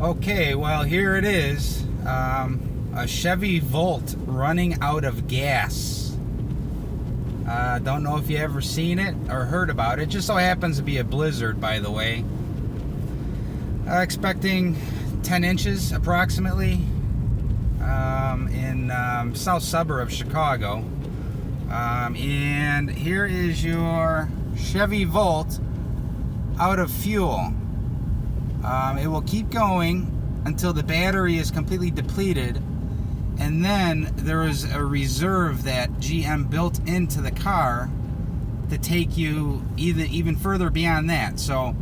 Okay, well, here it is. A Chevy Volt running out of gas. Don't know if you ever seen it or heard about it. Just so happens to be a blizzard, by the way. Expecting 10 inches approximately in south suburb of Chicago. And here is your Chevy Volt out of fuel. It will keep going until the battery is completely depleted, and then there is a reserve that GM built into the car to take you even further beyond that. So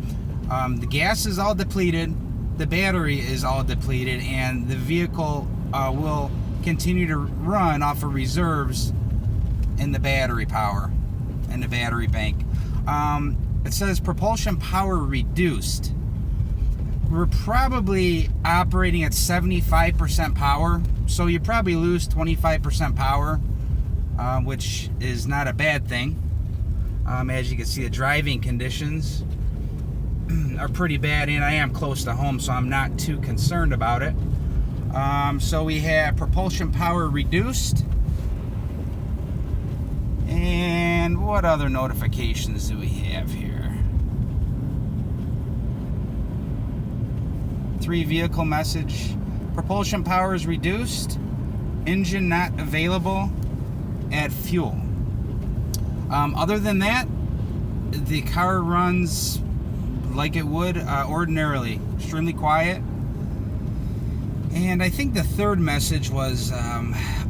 the gas is all depleted, the battery is all depleted, and the vehicle will continue to run off of reserves in the battery power, in the battery bank. It says propulsion power reduced. We're probably operating at 75% power, so you probably lose 25% power, which is not a bad thing. As you can see, the driving conditions are pretty bad, and I am close to home, so I'm not too concerned about it. So we have propulsion power reduced. And what other notifications do we have here? 3 vehicle message. Propulsion power is reduced. Engine not available. Add fuel. Other than that, the car runs like it would ordinarily. Extremely quiet. And I think the third message was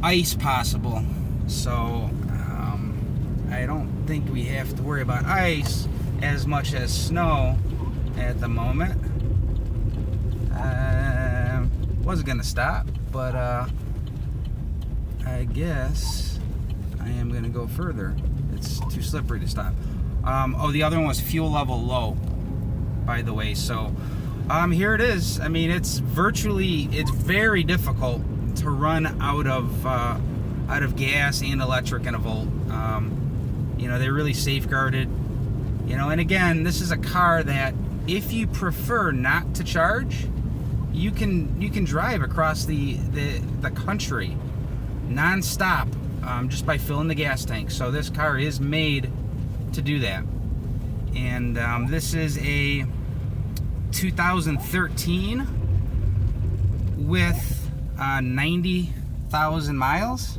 ice possible. So I don't think we have to worry about ice as much as snow at the moment. Wasn't gonna stop, but I guess I am gonna go further. It's too slippery to stop. Oh, the other one was fuel level low, by the way. So here it is. I mean, it's very difficult to run out of gas and electric in a Volt. You know, they really safeguarded. You know, and again, this is a car that if you prefer not to charge, you can drive across the country non-stop just by filling the gas tank. So this car is made to do that. And this is a 2013 with 90,000 miles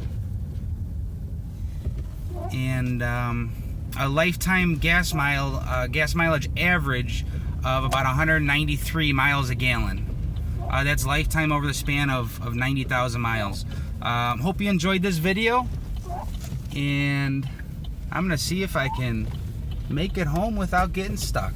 and a lifetime gas mileage average of about 193 miles a gallon. That's lifetime over the span of 90,000 miles. Hope you enjoyed this video, and I'm gonna see if I can make it home without getting stuck.